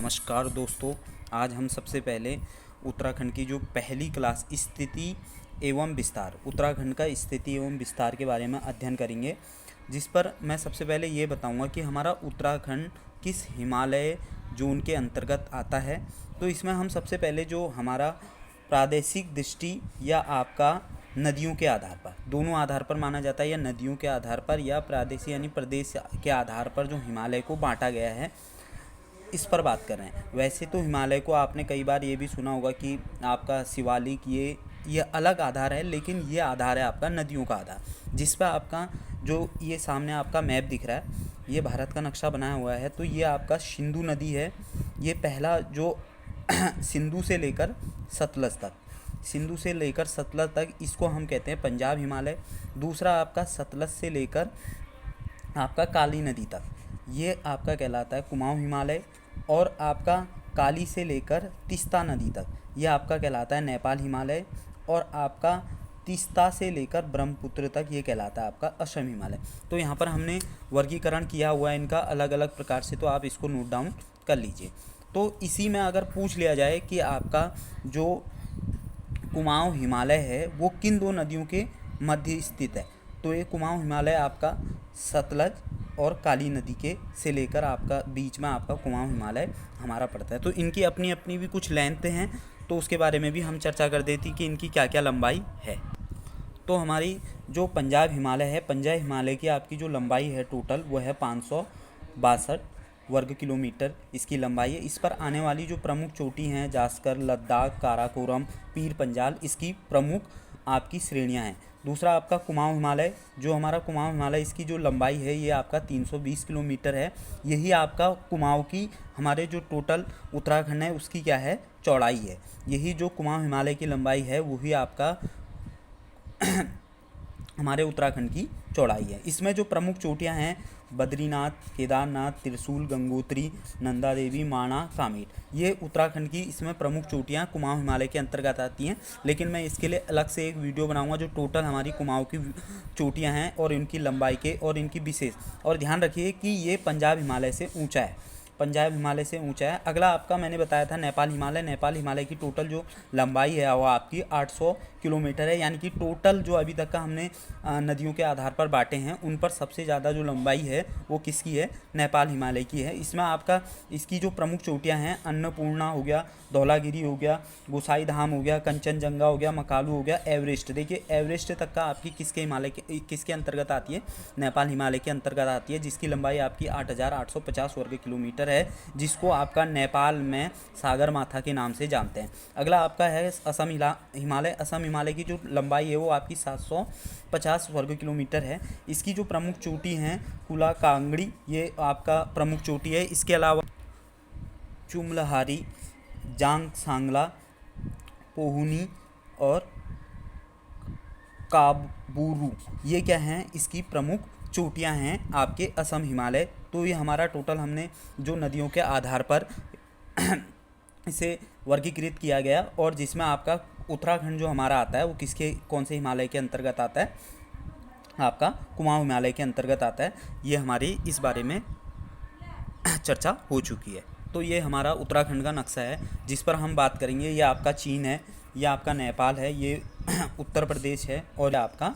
नमस्कार दोस्तों, आज हम सबसे पहले उत्तराखंड की जो पहली क्लास स्थिति एवं विस्तार, उत्तराखंड का स्थिति एवं विस्तार के बारे में अध्ययन करेंगे। जिस पर मैं सबसे पहले ये बताऊंगा कि हमारा उत्तराखंड किस हिमालय जोन के अंतर्गत आता है। तो इसमें हम सबसे पहले जो हमारा प्रादेशिक दृष्टि या आपका नदियों के आधार पर, दोनों आधार पर माना जाता है, या नदियों के आधार पर या प्रादेशिक यानी प्रदेश के आधार पर जो हिमालय को बांटा गया है, इस पर बात कर रहे हैं। वैसे तो हिमालय को आपने कई बार ये भी सुना होगा कि आपका शिवालिक ये अलग आधार है, लेकिन ये आधार है आपका नदियों का आधार, जिस पर आपका जो ये सामने आपका मैप दिख रहा है, ये भारत का नक्शा बनाया हुआ है। तो ये आपका सिंधु नदी है, ये पहला जो सिंधु से लेकर सतलज तक, सिंधु से लेकर सतलज तक इसको हम कहते हैं पंजाब हिमालय। दूसरा आपका सतलज से लेकर आपका काली नदी तक, ये आपका कहलाता है कुमाऊं हिमालय। और आपका काली से लेकर तीस्ता नदी तक, ये आपका कहलाता है नेपाल हिमालय। और आपका तीस्ता से लेकर ब्रह्मपुत्र तक ये कहलाता है आपका असम हिमालय। तो यहाँ पर हमने वर्गीकरण किया हुआ है इनका अलग अलग प्रकार से, तो आप इसको नोट डाउन कर लीजिए। तो इसी में अगर पूछ लिया जाए कि आपका जो कुमाऊं हिमालय है वो किन दो नदियों के मध्य स्थित है, तो ये कुमाऊं हिमालय आपका सतलज और काली नदी के से लेकर आपका बीच में आपका कुमाऊं हिमालय हमारा पड़ता है। तो इनकी अपनी अपनी भी कुछ लेंथ हैं, तो उसके बारे में भी हम चर्चा कर देती कि इनकी क्या क्या लंबाई है। तो हमारी जो पंजाब हिमालय है, पंजाब हिमालय की आपकी जो लंबाई है टोटल वो है 562 वर्ग किलोमीटर इसकी लंबाई है। इस पर आने वाली जो प्रमुख चोटी हैं जास्कर, लद्दाख, काराकोरम, पीर पंजाल, इसकी प्रमुख आपकी श्रेणियां हैं। दूसरा आपका कुमाऊं हिमालय, जो हमारा कुमाऊं हिमालय इसकी जो लंबाई है ये आपका 320 किलोमीटर है। यही आपका कुमाऊं की हमारे जो टोटल उत्तराखंड है उसकी क्या है, चौड़ाई है। यही जो कुमाऊं हिमालय की लंबाई है वही आपका हमारे उत्तराखंड की चौड़ाई है। इसमें जो प्रमुख चोटियां हैं बद्रीनाथ, केदारनाथ, त्रिशूल, गंगोत्री, नंदा देवी, माणा, कामेट, ये उत्तराखंड की इसमें प्रमुख चोटियां कुमाऊं हिमालय के अंतर्गत आती हैं। लेकिन मैं इसके लिए अलग से एक वीडियो बनाऊंगा जो टोटल हमारी कुमाऊं की चोटियां हैं और इनकी लंबाई के और इनकी विशेष। और ध्यान रखिए कि ये पंजाब हिमालय से ऊँचा है, पंजाब हिमालय से ऊंचा है। अगला आपका मैंने बताया था नेपाल हिमालय, नेपाल हिमालय की टोटल जो लंबाई है वो आपकी 800 किलोमीटर है। यानी कि टोटल जो अभी तक का हमने नदियों के आधार पर बांटे हैं उन पर सबसे ज़्यादा जो लंबाई है वो किसकी है, नेपाल हिमालय की है। इसमें आपका इसकी जो प्रमुख चोटियाँ हैं अन्नपूर्णा हो गया, धौलागिरी हो गया, गोसाई धाम हो गया, कंचनजंगा हो गया, मकालू हो गया, एवरेस्ट। देखिए एवरेस्ट तक का आपकी किसके हिमालय के किसके अंतर्गत आती है, नेपाल हिमालय के अंतर्गत आती है, जिसकी लंबाई आपकी 8850 वर्ग किलोमीटर है, जिसको आपका नेपाल में सागर माथा के नाम से जानते हैं। अगला आपका है असम हिमालय। असम हिमालय की जो लंबाई है वो आपकी 750 वर्ग किलोमीटर है। इसकी जो प्रमुख चोटी हैं कुला कांगड़ी, ये आपका प्रमुख चोटी है। इसके अलावा चुमलहारी, जांग सांगला, पोहुनी और काबूरू, ये क्या हैं, इसकी प्रमुख चोटियां हैं आपके असम हिमालय। तो ये हमारा टोटल हमने जो नदियों के आधार पर इसे वर्गीकृत किया गया, और जिसमें आपका उत्तराखंड जो हमारा आता है वो किसके कौन से हिमालय के अंतर्गत आता है, आपका कुमाऊं हिमालय के अंतर्गत आता है। ये हमारी इस बारे में चर्चा हो चुकी है। तो ये हमारा उत्तराखंड का नक्शा है जिस पर हम बात करेंगे। ये आपका चीन है, ये आपका नेपाल है, ये उत्तर प्रदेश है, और आपका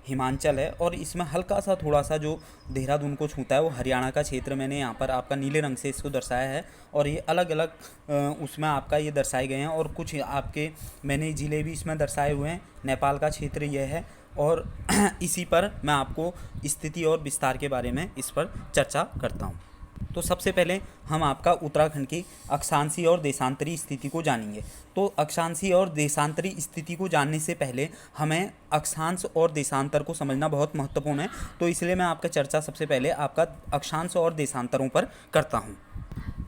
हिमाचल है। और इसमें हल्का सा थोड़ा सा जो देहरादून को छूता है वो हरियाणा का क्षेत्र मैंने यहाँ पर आपका नीले रंग से इसको दर्शाया है। और ये अलग अलग उसमें आपका ये दर्शाए गए हैं, और कुछ आपके मैंने ज़िले भी इसमें दर्शाए हुए हैं। नेपाल का क्षेत्र यह है, और इसी पर मैं आपको स्थिति और विस्तार के बारे में इस पर चर्चा करता हूँ। तो सबसे पहले हम आपका उत्तराखंड की अक्षांशीय और देशांतरी स्थिति को जानेंगे। तो अक्षांशीय और देशांतरी स्थिति को जानने से पहले हमें अक्षांश और देशांतर को समझना बहुत महत्वपूर्ण है। तो इसलिए मैं आपका चर्चा सबसे पहले आपका अक्षांश और देशांतरों पर करता हूँ।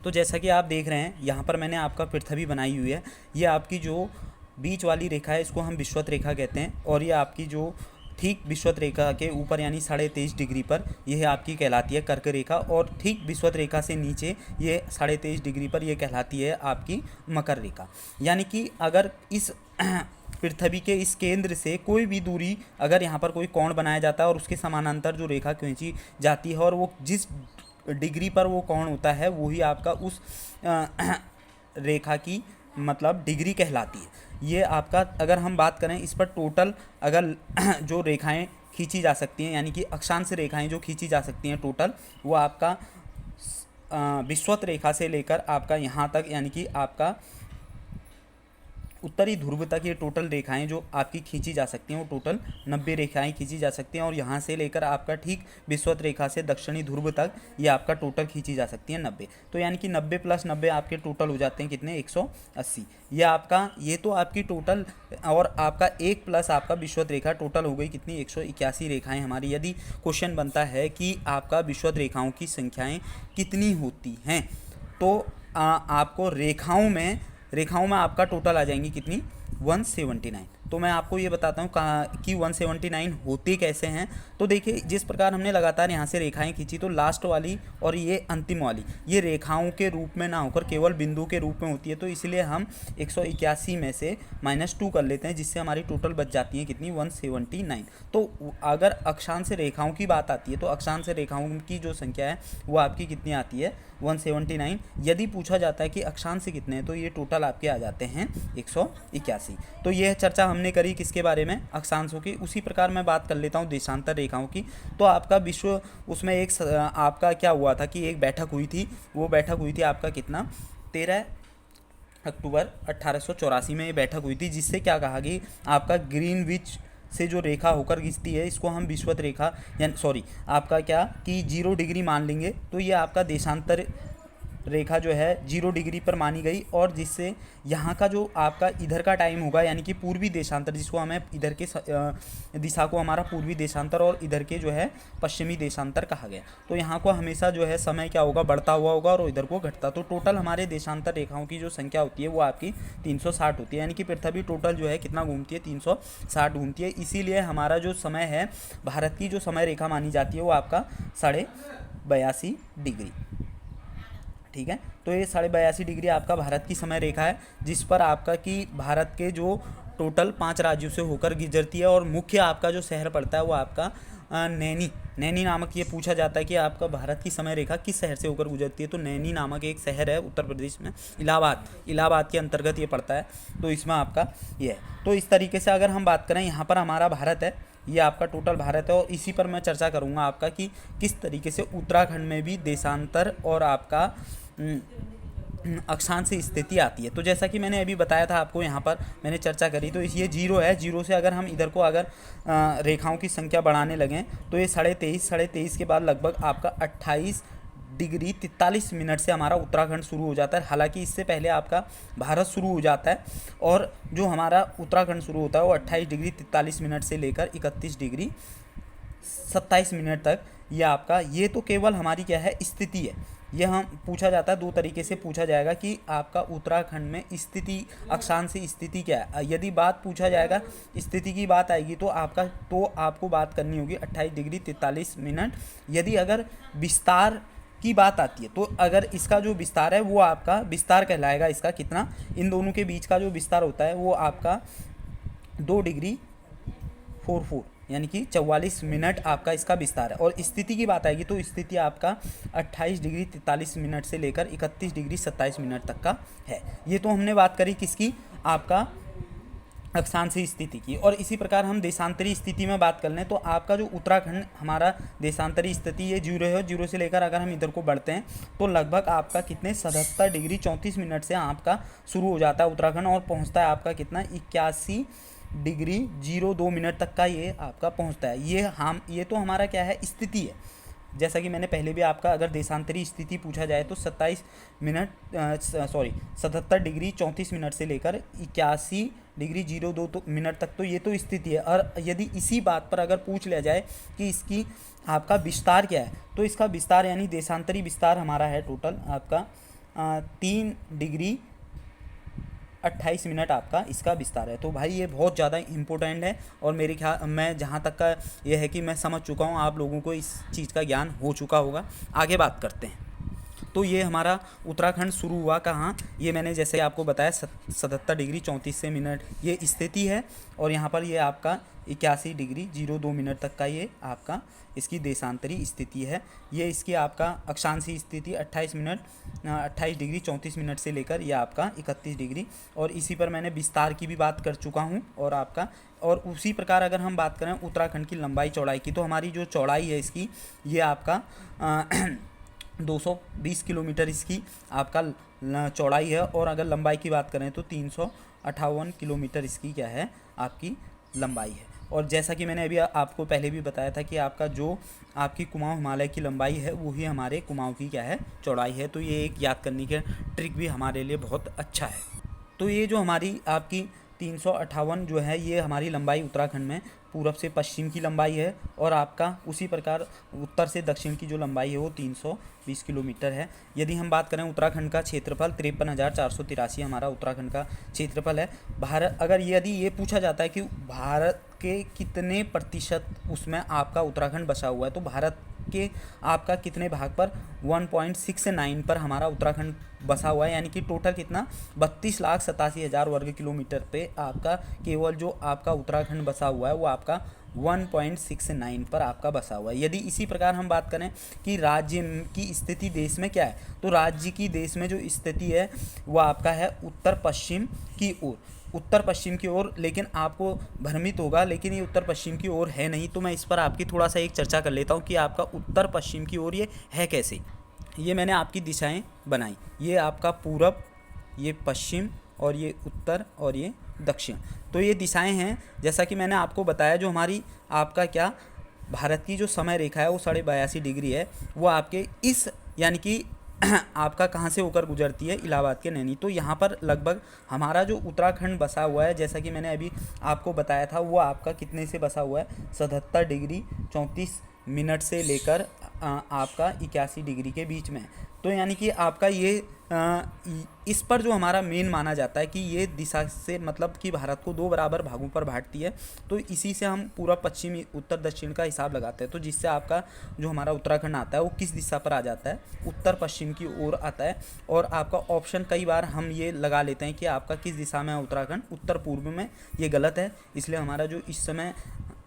तो जैसा कि आप देख रहे हैं यहाँ पर मैंने आपका पृथ्वी बनाई हुई है। ये आपकी जो बीच वाली रेखा है इसको हम विषुवत रेखा कहते हैं, और ये आपकी जो ठीक विषुवत रेखा के ऊपर यानी 23.5 डिग्री पर यह आपकी कहलाती है कर्क रेखा, और ठीक विषुवत रेखा से नीचे ये 23.5 डिग्री पर यह कहलाती है आपकी मकर रेखा। यानी कि अगर इस पृथ्वी के इस केंद्र से कोई भी दूरी, अगर यहाँ पर कोई कोण बनाया जाता है और उसके समानांतर जो रेखा खींची जाती है और वो जिस डिग्री पर वो कोण होता है वही आपका उस रेखा की मतलब डिग्री कहलाती है। ये आपका अगर हम बात करें इस पर टोटल अगर जो रेखाएं खींची जा सकती हैं यानी कि अक्षांश रेखाएं जो खींची जा सकती हैं टोटल, वो आपका विषुवत रेखा से लेकर आपका यहाँ तक यानी कि आपका उत्तरी ध्रुव तक ये टोटल रेखाएं जो आपकी खींची जा सकती हैं वो टोटल 90 रेखाएं खींची जा सकती हैं। और यहाँ से लेकर आपका ठीक विषुवत रेखा से दक्षिणी ध्रुव तक ये आपका टोटल खींची जा सकती है 90। तो यानी कि 90 + 90 आपके टोटल हो जाते हैं कितने, 180। ये आपका ये तो आपकी टोटल, और आपका 1 प्लस आपका विषुवत रेखा टोटल हो गई कितनी, 181 रेखाएँ हमारी। यदि क्वेश्चन बनता है कि आपका विषुवत रेखाओं की संख्याएँ कितनी होती हैं तो आपको रेखाओं में आपका टोटल आ जाएंगी कितनी, 179। तो मैं आपको ये बताता हूँ कहाँ कि 179 होते कैसे हैं। तो देखिए जिस प्रकार हमने लगातार यहाँ से रेखाएं खींची तो लास्ट वाली और ये अंतिम वाली ये रेखाओं के रूप में ना होकर केवल बिंदु के रूप में होती है। तो इसलिए हम 181 में से -2 कर लेते हैं जिससे हमारी टोटल बच जाती है कितनी, 179। तो अगर अक्षांश रेखाओं की बात आती है तो अक्षांश रेखाओं की जो संख्या है वो आपकी कितनी आती है, 179। यदि पूछा जाता है कि अक्षांश कितने हैं तो ये टोटल आपके आ जाते हैं 181। तो यह चर्चा हमने करी किसके बारे में, अक्षांशों की। उसी प्रकार मैं बात कर लेता हूँ देशांतर रेखाओं की। तो आपका विश्व उसमें एक आपका क्या हुआ था कि एक बैठक हुई थी, वो बैठक हुई थी आपका कितना, 13 अक्टूबर 1884 में ये बैठक हुई थी, जिससे क्या कहा कि आपका ग्रीनविच से जो रेखा होकर खिंचती है इसको हम विषुवत रेखा या सॉरी आपका क्या कि 0 डिग्री मान लेंगे। तो ये आपका देशांतर रेखा जो है 0 डिग्री पर मानी गई, और जिससे यहाँ का जो आपका इधर का टाइम होगा यानी कि पूर्वी देशांतर, जिसको हमें इधर के दिशा को हमारा पूर्वी देशांतर और इधर के जो है पश्चिमी देशांतर कहा गया। तो यहाँ को हमेशा जो है समय क्या होगा, बढ़ता हुआ होगा और इधर को घटता। तो टोटल हमारे देशांतर रेखाओं की जो संख्या होती है वो आपकी 360 होती है, यानी कि पृथ्वी टोटल जो है कितना घूमती है, 360 घूमती है। इसीलिए हमारा जो समय है, भारत की जो समय रेखा मानी जाती है वो आपका 82.5 डिग्री, ठीक है। तो ये 82.5 डिग्री आपका भारत की समय रेखा है, जिस पर आपका कि भारत के जो टोटल 5 राज्यों से होकर गुजरती है, और मुख्य आपका जो शहर पड़ता है वो आपका नैनी नामक, ये पूछा जाता है कि आपका भारत की समय रेखा किस शहर से होकर गुजरती है। तो नैनी नामक एक शहर है उत्तर प्रदेश में, इलाहाबाद के अंतर्गत ये पड़ता है। तो इसमें आपका ये है। तो इस तरीके से अगर हम बात करें, यहाँ पर हमारा भारत है, ये आपका टोटल भारत है, और इसी पर मैं चर्चा करूँगा आपका कि किस तरीके से उत्तराखंड में भी देशांतर और आपका अक्षांश स्थिति आती है। तो जैसा कि मैंने अभी बताया था आपको, यहाँ पर मैंने चर्चा करी, तो ये 0 है। 0 से अगर हम इधर को अगर रेखाओं की संख्या बढ़ाने लगें तो ये 23.5 के बाद लगभग आपका 28 डिग्री 43 मिनट से हमारा उत्तराखंड शुरू हो जाता है। हालांकि इससे पहले आपका भारत शुरू हो जाता है, और जो हमारा उत्तराखंड शुरू होता है वो 28 डिग्री 43 मिनट से लेकर 31 डिग्री 27 मिनट तक। ये आपका, ये तो केवल हमारी क्या है, स्थिति है। यह हम पूछा जाता है 2 तरीके से पूछा जाएगा कि आपका उत्तराखंड में स्थिति, अक्षांश स्थिति क्या है। यदि बात पूछा जाएगा, स्थिति की बात आएगी तो आपको बात करनी होगी 28 डिग्री 43 मिनट। यदि अगर विस्तार की बात आती है तो अगर इसका जो विस्तार है वो आपका विस्तार कहलाएगा। इसका कितना, इन दोनों के बीच का जो विस्तार होता है वो आपका 2 डिग्री 44 यानी कि 44 मिनट आपका इसका विस्तार है। और स्थिति की बात आएगी तो स्थिति आपका 28 डिग्री 43 मिनट से लेकर 31 डिग्री 27 मिनट तक का है। ये तो हमने बात करी किसकी, आपका अक्षांशीय स्थिति की। और इसी प्रकार हम देशांतरी स्थिति में बात कर लें तो आपका जो उत्तराखंड हमारा देशांतरी स्थिति ये 0 है। 0 से लेकर अगर हम इधर को बढ़ते हैं तो लगभग आपका कितने 77 डिग्री 34 मिनट से आपका शुरू हो जाता है उत्तराखंड, और पहुंचता है आपका कितना 81 डिग्री 02 मिनट तक का ये आपका पहुंचता है। ये तो हमारा क्या है, स्थिति है। जैसा कि मैंने पहले भी आपका अगर देशांतरी स्थिति पूछा जाए तो 77 डिग्री 34 मिनट से लेकर 81 डिग्री 02 मिनट तक, तो ये तो स्थिति है। और यदि इसी बात पर अगर पूछ लिया जाए कि इसकी आपका विस्तार क्या है, तो इसका विस्तार यानी देशांतरी विस्तार हमारा है टोटल आपका 3 डिग्री 28 मिनट आपका इसका विस्तार है। तो भाई ये बहुत ज़्यादा इम्पोर्टेंट है, और मेरे ख्याल मैं जहाँ तक का ये है कि मैं समझ चुका हूँ, आप लोगों को इस चीज़ का ज्ञान हो चुका होगा। आगे बात करते हैं। तो ये हमारा उत्तराखंड शुरू हुआ कहाँ, ये मैंने जैसे आपको बताया 77 डिग्री 34 मिनट ये स्थिति है, और यहाँ पर ये आपका 81 डिग्री 02 मिनट तक का ये आपका इसकी देशांतरी स्थिति है। ये इसकी आपका अक्षांशीय स्थिति 28 डिग्री 34 मिनट से लेकर ये आपका 31 डिग्री, और इसी पर मैंने विस्तार की भी बात कर चुका हूँ। और उसी प्रकार अगर हम बात करें उत्तराखंड की लंबाई चौड़ाई की, तो हमारी जो चौड़ाई है इसकी ये आपका 220 किलोमीटर इसकी आपका चौड़ाई है, और अगर लंबाई की बात करें तो 358 किलोमीटर इसकी क्या है आपकी लंबाई है। और जैसा कि मैंने अभी आपको पहले भी बताया था कि आपका जो आपकी कुमाऊं हिमालय की लंबाई है वही हमारे कुमाऊं की क्या है चौड़ाई है। तो ये एक याद करने का ट्रिक भी हमारे लिए बहुत अच्छा है। तो ये जो हमारी आपकी 358 जो है ये हमारी लंबाई उत्तराखंड में पूरब से पश्चिम की लंबाई है, और आपका उसी प्रकार उत्तर से दक्षिण की जो लंबाई है वो 320 किलोमीटर है। यदि हम बात करें उत्तराखंड का क्षेत्रफल 53,483 हमारा उत्तराखंड का क्षेत्रफल है। भारत अगर यदि ये पूछा जाता है कि भारत के कितने प्रतिशत उसमें आपका उत्तराखंड बसा हुआ है, तो भारत के आपका कितने भाग पर 1.69 पर हमारा उत्तराखंड बसा हुआ है, यानी कि टोटल कितना 32,87,000 वर्ग किलोमीटर पे आपका केवल जो आपका उत्तराखंड बसा हुआ है वो आपका 1.69 पर आपका बसा हुआ है। यदि इसी प्रकार हम बात करें कि राज्य की स्थिति देश में क्या है, तो राज्य की देश में जो स्थिति है वो आपका है उत्तर पश्चिम की ओर, लेकिन आपको भ्रमित होगा, लेकिन ये उत्तर पश्चिम की ओर है नहीं। तो मैं इस पर आपकी थोड़ा सा एक चर्चा कर लेता हूँ कि आपका उत्तर पश्चिम की ओर ये है कैसे। ये मैंने आपकी दिशाएं बनाई, ये आपका पूरब, ये पश्चिम, और ये उत्तर, और ये दक्षिण। तो ये दिशाएं हैं। जैसा कि मैंने आपको बताया जो हमारी आपका क्या भारत की जो समय रेखा है वो 82.5 डिग्री है, वो आपके इस यानी कि आपका कहाँ से होकर गुजरती है, इलाहाबाद के नैनी। तो यहाँ पर लगभग हमारा जो उत्तराखंड बसा हुआ है, जैसा कि मैंने अभी आपको बताया था, वो आपका कितने से बसा हुआ है 77 डिग्री 34 मिनट से लेकर आपका 81 डिग्री के बीच में। तो यानी कि आपका ये इस पर जो हमारा मेन माना जाता है कि ये दिशा से मतलब कि भारत को 2 बराबर भागों पर बांटती है। तो इसी से हम पूरा पश्चिमी उत्तर दक्षिण का हिसाब लगाते हैं, तो जिससे आपका जो हमारा उत्तराखंड आता है वो किस दिशा पर आ जाता है, उत्तर पश्चिम की ओर आता है। और आपका ऑप्शन कई बार हम ये लगा लेते हैं कि आपका किस दिशा में है उत्तराखंड, उत्तर पूर्व में। ये गलत है, इसलिए हमारा जो इस समय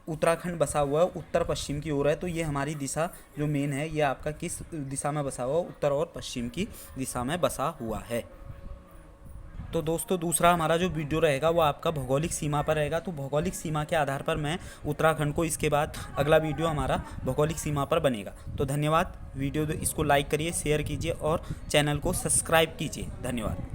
उत्तराखंड बसा हुआ है उत्तर पश्चिम की ओर है। तो ये हमारी दिशा जो मेन है ये आपका किस दिशा में बसा हुआ है, उत्तर और पश्चिम की दिशा में बसा हुआ है। तो दोस्तों दूसरा हमारा जो वीडियो रहेगा वो आपका भौगोलिक सीमा पर रहेगा। तो भौगोलिक सीमा के आधार पर मैं उत्तराखंड को इसके बाद अगला वीडियो हमारा भौगोलिक सीमा पर बनेगा। तो धन्यवाद। वीडियो इसको लाइक करिए, शेयर कीजिए और चैनल को सब्सक्राइब कीजिए। धन्यवाद।